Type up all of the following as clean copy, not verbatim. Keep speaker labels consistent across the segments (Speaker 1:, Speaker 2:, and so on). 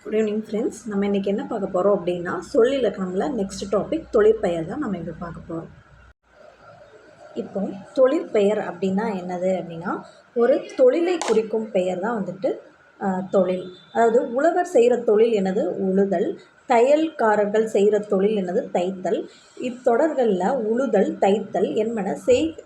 Speaker 1: Good evening friends. நம்ம இன்றைக்கி என்ன பார்க்க போகிறோம் அப்படின்னா, சொல்லிலக்கணமில் நெக்ஸ்ட் டாபிக் தொழிற்பெயர் தான் நம்ம இப்போ பார்க்க போகிறோம். இப்போ தொழிற்பெயர் அப்படின்னா என்னது அப்படின்னா, ஒரு தொழிலை குறிக்கும் பெயர் தான் வந்துட்டு தொழில். அதாவது உழவர் செய்கிற தொழில் என்னது உழுதல், தையல்காரர்கள் செய்கிற தொழில் என்னது தைத்தல். இத்தொடர்களில் உழுதல் தைத்தல் என்பன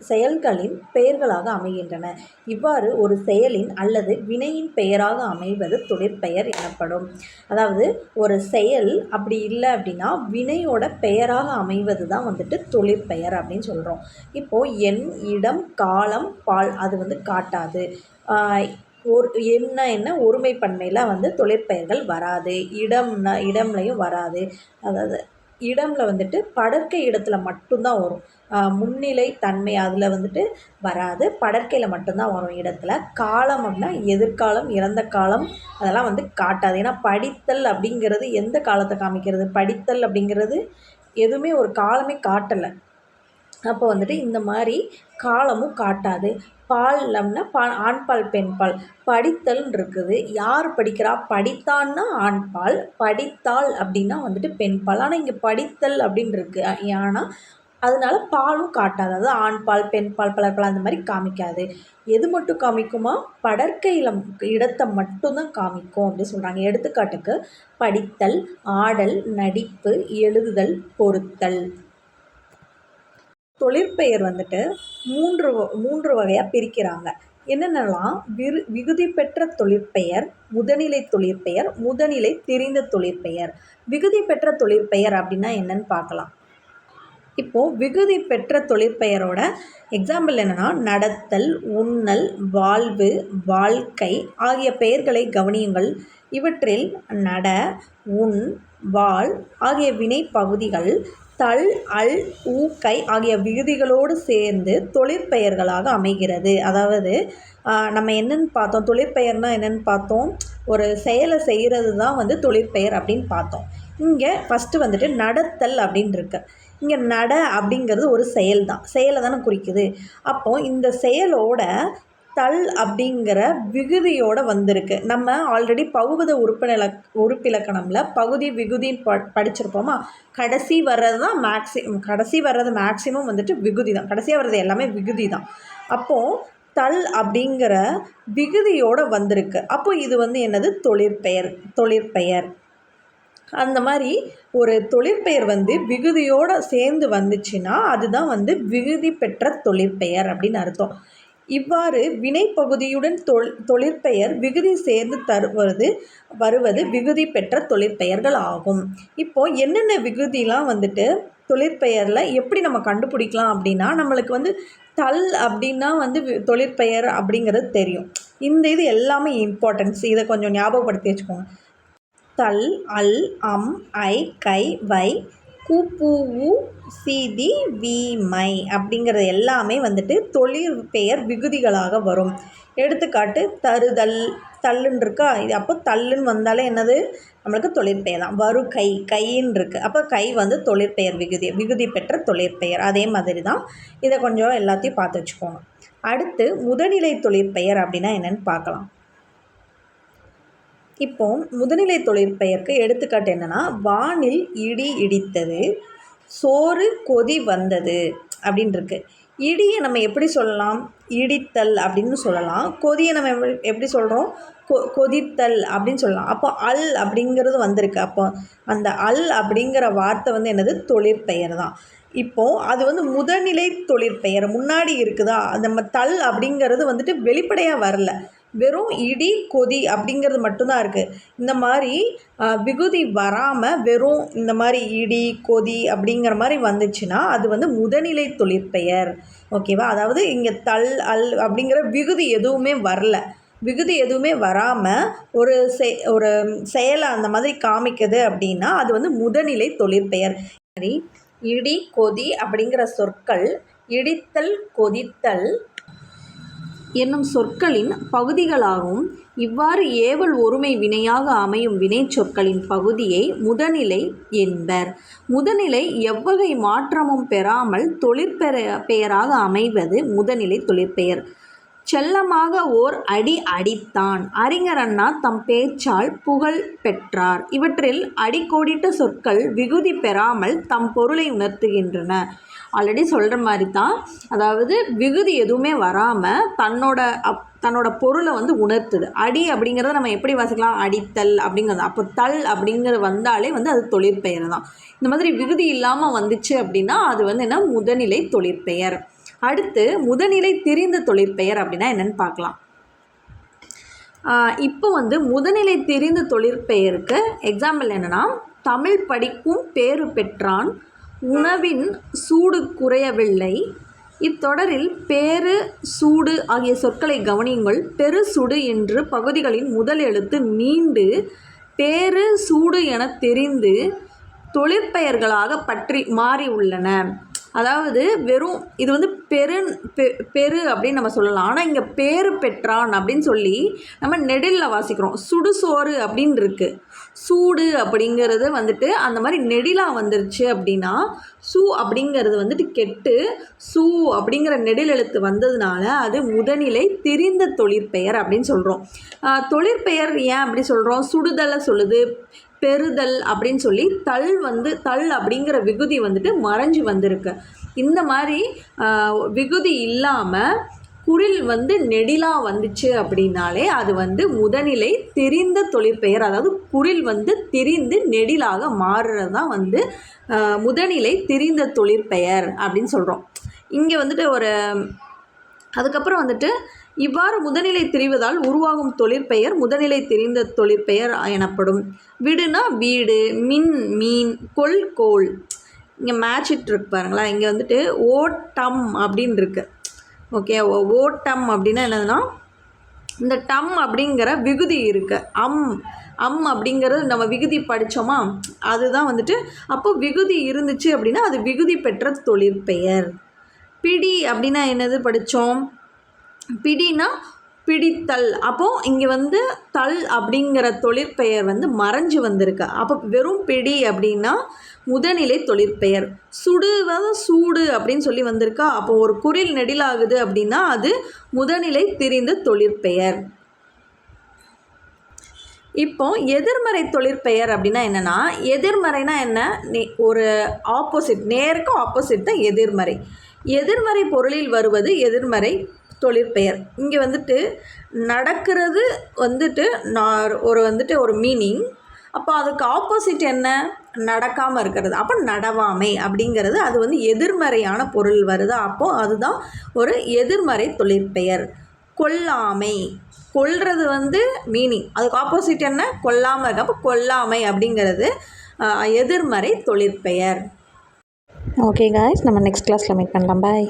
Speaker 1: செயல்களின் பெயர்களாக அமைகின்றன. இவ்வாறு ஒரு செயலின் அல்லது வினையின் பெயராக அமைவது தொழிற்பெயர் எனப்படும். அதாவது ஒரு செயல் அப்படி இல்லை அப்படின்னா வினையோட பெயராக அமைவது தான் வந்துட்டு தொழிற்பெயர் அப்படின்னு சொல்கிறோம். இப்போது எண், இடம், காலம், பால் அது வந்து காட்டாது. என்ன ஒருமைப்பன்மையில் வந்து தொழிற்பெயர்கள் வராது. இடம்லையும் வராது. அதாவது இடம்ல வந்துட்டு படர்க்கை இடத்துல மட்டும்தான் வரும். முன்னிலை தன்மை அதில் வந்துட்டு வராது. படர்க்கையில் மட்டும்தான் வரும் இடத்துல. காலம் அப்படின்னா எதிர்காலம், இறந்த காலம் அதெல்லாம் வந்து காட்டாது. ஏன்னா படித்தல் அப்படிங்கிறது எந்த காலத்தை காமிக்கிறது? படித்தல் அப்படிங்கிறது எதுவுமே ஒரு காலமே காட்டலை. அப்போ வந்துட்டு இந்த மாதிரி காலமும் காட்டாது. பால் அப்படின்னா ஆண்பால் பெண்பால். படித்தல்னு இருக்குது. யார் படிக்கிறா? படித்தான்னா ஆண்பால், படித்தாள் அப்படின்னா வந்துட்டு பெண்பால். ஆனால் இங்கே படித்தல் அப்படின்னு இருக்குது. ஆனால் அதனால பாலும் காட்டாது. அதாவது ஆண்பால் பெண்பால் பலர்பால் அந்த மாதிரி காமிக்காது. எது மட்டும் காமிக்குமா? படற்கையில் இடத்தை மட்டும்தான் காமிக்கும் அப்படின்னு சொல்கிறாங்க. எடுத்துக்காட்டுக்கு படித்தல், ஆடல், நடிப்பு, எழுதுதல், பொறுத்தல். தொழிற்பெயர் வந்துட்டு மூன்று வகையாக பிரிக்கிறாங்க. என்னென்னலாம்? விகுதி பெற்ற தொழிற்பெயர், முதுநிலை தொழிற்பெயர், முதுநிலை திரிந்த தொழிற்பெயர். விகுதி பெற்ற தொழிற்பெயர் அப்படின்னா என்னன்னு பார்க்கலாம். இப்போது விகுதி பெற்ற தொழிற்பெயரோட எக்ஸாம்பிள் என்னென்னா நடத்தல், உண்ணல், வாழ்வு, வாழ்க்கை ஆகிய பெயர்களை கவனியுங்கள். இவற்றில் நட, உண், வாழ் ஆகிய வினை பகுதிகள் தல், அல், ஊக்கை ஆகிய விகுதிகளோடு சேர்ந்து தொழிற்பெயர்களாக அமைகிறது. அதாவது நம்ம என்னென்னு பார்த்தோம்? தொழிற்பெயர்னால் என்னென்னு பார்த்தோம்? ஒரு செயலை செய்கிறது தான் வந்து தொழிற்பெயர் அப்படின்னு பார்த்தோம். இங்கே ஃபஸ்ட்டு வந்துட்டு நடத்தல் அப்படின்னு இருக்கு. இங்கே நட அப்படிங்கிறது ஒரு செயல் தான், செயலை தானே குறிக்குது. அப்போது இந்த செயலோட தல் அப்படிங்கிற விகுதியோடு வந்திருக்கு. நம்ம ஆல்ரெடி பகுபத உறுப்பிலக்கணமில் பகுதி விகுதின்னு படிச்சிருப்போமா? கடைசி வர்றது தான் மேக்ஸிமம் வந்துட்டு விகுதி தான். கடைசியாக வர்றது எல்லாமே விகுதி தான். அப்போது தல் அப்படிங்கிற விகுதியோடு வந்திருக்கு. அப்போது இது வந்து என்னது? தொழிற்பெயர். அந்த மாதிரி ஒரு தொழிற்பெயர் வந்து விகுதியோடு சேர்ந்து வந்துச்சுன்னா அதுதான் வந்து விகுதி பெற்ற தொழிற்பெயர் அப்படின்னு அர்த்தம். இவ்வாறு வினைப்பகுதியுடன் தொழிற்பெயர் விகுதி சேர்ந்து வருவது விகுதி பெற்ற தொழிற்பெயர்கள் ஆகும். இப்போது என்னென்ன விகுதிலாம் வந்துட்டு தொழிற்பெயரில் எப்படி நம்ம கண்டுபிடிக்கலாம் அப்படின்னா, நம்மளுக்கு வந்து தல் அப்படின்னா வந்து தொழிற்பெயர் அப்படிங்கிறது தெரியும். இந்த இது எல்லாமே இம்பார்ட்டன்ஸ். இதை கொஞ்சம் ஞாபகப்படுத்தி வச்சுக்கோங்க. தல், அல், அம், ஐ, கை, வை, கூப்பூ, சீதி, வீமை அப்படிங்கிறது எல்லாமே வந்துட்டு தொழிற்பெயர் விகுதிகளாக வரும். எடுத்துக்காட்டு தருதல், தள்ளுன்னு இருக்கா? இது அப்போ தள்ளுன்னு வந்தாலே என்னது? நம்மளுக்கு தொழிற்பெயர் தான். வருகை, கைன்னு இருக்குது. அப்போ கை வந்து தொழிற்பெயர் விகுதி பெற்ற தொழிற்பெயர். அதே மாதிரி தான். இதை கொஞ்சம் எல்லாத்தையும் பார்த்து வச்சுக்கோங்க. அடுத்து முதுநிலை தொழிற்பெயர் அப்படின்னா என்னென்னு பார்க்கலாம். இப்போ முதுநிலை தொழிற்பெயருக்கு எடுத்துக்காட்டு என்னென்னா, வானில் இடி இடித்தது, சோறு கொதி வந்தது அப்படின்னு இருக்கு. இடியை நம்ம எப்படி சொல்லலாம்? இடித்தல் அப்படின்னு சொல்லலாம். கொதியை நம்ம எப்படி சொல்கிறோம்? கொதித்தல் அப்படின்னு சொல்லலாம். அப்போ அல் அப்படிங்கிறது வந்திருக்கு. அப்போ அந்த அல் அப்படிங்கிற வார்த்தை வந்து என்னது? தொழிற்பெயர் தான். இப்போது அது வந்து முதநிலை தொழிற்பெயர் முன்னாடி இருக்குதா? நம்ம தல் அப்படிங்கிறது வந்துட்டு வெளிப்படையாக வரல. வெறும் இடி, கொதி அப்படிங்கிறது மட்டும்தான் இருக்குது. இந்த மாதிரி விகுதி வராமல் வெறும் இந்த மாதிரி இடி, கொதி அப்படிங்கிற மாதிரி வந்துச்சுன்னா அது வந்து முதுநிலை தொழிற்பெயர். ஓகேவா? அதாவது இங்கே தல், அல் அப்படிங்கிற விகுதி எதுவுமே வரல. விகுதி எதுவுமே வராமல் ஒரு செயலை அந்த மாதிரி காமிக்குது அப்படின்னா அது வந்து முதுநிலை தொழிற்பெயர். சரி, இடி, கொதி அப்படிங்கிற சொற்கள் இடித்தல், கொதித்தல் என்னும் சொற்களின் பகுதிகளாகவும் இவ்வாறு ஏவல் ஒருமை வினையாக அமையும் வினை சொற்களின் பகுதியை முதுநிலை என்பர். முதுநிலை எவ்வகை மாற்றமும் பெறாமல் தொழிற்பெயராக அமைவது முதுநிலை தொழிற்பெயர். செல்லமாக ஓர் அடி அடித்தான். அறிஞர் அண்ணா தம் பேச்சால் புகழ் பெற்றார். இவற்றில் அடிக்கோடிட்ட சொற்கள் விகுதி பெறாமல் தம் பொருளை உணர்த்துகின்றன. ஆல்ரெடி சொல்கிற மாதிரி தான், அதாவது விகுதி எதுவுமே வராமல் தன்னோட பொருளை உணர்த்துது. அடி அப்படிங்கிறத நம்ம எப்படி வாசிக்கலாம்? அடித்தல் அப்படிங்கிறது. அப்போ தல் அப்படிங்கிறது வந்தாலே அது தொழிற்பெயர் தான். இந்த மாதிரி விகுதி இல்லாமல் வந்துச்சு அப்படின்னா அது என்ன? முதனிலை தொழிற்பெயர். அடுத்து முதனிலை திரிந்த தொழிற்பெயர் அப்படின்னா என்னென்னு பார்க்கலாம். இப்போ முதனிலை திரிந்த தொழிற்பெயருக்கு எக்ஸாம்பிள் என்னென்னா, தமிழ் படிக்கும் பேறு பெற்றான், உணவின் சூடு குறையவில்லை. இத்தொடரில் பேறு சூடு ஆகிய சொற்களை கவனியுங்கள். பெரு சுடு என்று பகுதிகளின் முதல் எழுத்து நீண்டு பேறு சூடு என தெரிந்து தொழிற்பெயர்களாக பற்றி மாறி உள்ளன. அதாவது வெறும் இது பெரு அப்படின்னு நம்ம சொல்லலாம். ஆனால் இங்கே பேறு பெற்றான் அப்படின்னு சொல்லி நம்ம நெடிலில் வாசிக்கிறோம். சுடுசோறு அப்படின்னு இருக்குது. சூடு அப்படிங்கிறது அந்த மாதிரி நெடிலாக வந்துருச்சு அப்படின்னா சூ அப்படிங்கிறது கெட்டு சூ அப்படிங்கிற நெடில் எழுத்து வந்ததுனால அது முதனிலை திரிந்த தொழிற்பெயர் அப்படின்னு சொல்கிறோம். தொழிற்பெயர் ஏன் அப்படி சொல்கிறோம்? சுடுதலை சொல்லுது, பெறுதல் அப்படின்னு சொல்லி தள் அப்படிங்கிற விகுதி மறைஞ்சு வந்திருக்கு. இந்த மாதிரி விகுதி இல்லாமல் குரில் நெடிலாக வந்துச்சு அப்படின்னாலே அது முதனிலை திரிந்த தொழிற்பெயர். அதாவது குரில் திரிந்து நெடிலாக மாறுறது தான் முதனிலை திரிந்த தொழிற்பெயர் அப்படின்னு சொல்கிறோம். இங்கே ஒரு அதுக்கப்புறம் இவ்வாறு முதனிலை திரிவதால் உருவாகும் தொழிற்பெயர் முதனிலை திரிந்த தொழிற்பெயர் எனப்படும். விடுனா வீடு, மின் மீன், கொள் கோள். இங்கே மேட்சிட் இருக்கு பாருங்களா. இங்கே ஓட்டம் அப்படின்னு இருக்குது. ஓகே, ஓட்டம் அப்படின்னா என்னதுன்னா, இந்த டம் அப்படிங்கிற விகுதி இருக்குது. அம் அப்படிங்கிறது நம்ம விகுதி படித்தோமா, அதுதான் அப்போ விகுதி இருந்துச்சு அப்படின்னா அது விகுதி பெற்ற தொழிற்பெயர். பிடி அப்படின்னா என்னது படித்தோம்? பிடினா பிடித்தல். அப்போது இங்கே தல் அப்படிங்கிற தொழிற்பெயர் மறைஞ்சு வந்திருக்கு. அப்போ வெறும் பிடி அப்படின்னா முதனிலை தொழிற்பெயர். சூடு அப்படின்னு சொல்லி வந்திருக்கா. அப்போ ஒரு குறில் நெடிலாகுது அப்படின்னா அது முதனிலை திரிந்த தொழிற்பெயர். இப்போ எதிர்மறை தொழிற்பெயர் அப்படின்னா என்னென்னா, எதிர்மறைனா என்ன? ஒரு ஆப்போசிட், நேருக்கு ஆப்போசிட் தான் எதிர்மறை. எதிர்மறை பொருளில் வருவது எதிர்மறை தொழிற்பெயர். இங்கே நடக்கிறது ஒரு மீனிங். அப்போ அதுக்கு ஆப்போசிட் என்ன? நடக்காமல் இருக்கிறது. அப்போ நடவாமை அப்படிங்கிறது அது எதிர்மறையான பொருள் வருது. அப்போது அதுதான் ஒரு எதிர்மறை தொழிற்பெயர். கொல்லாமை, கொல்றது மீனிங். அதுக்கு ஆப்போசிட் என்ன? கொல்லாமல் இருக்கு. அப்போ கொல்லாமை அப்படிங்கிறது எதிர்மறை தொழிற்பெயர்.
Speaker 2: ஓகே காய்ஸ், நம்ம நெக்ஸ்ட் கிளாஸில் மீட் பண்ணலாம். பாய்.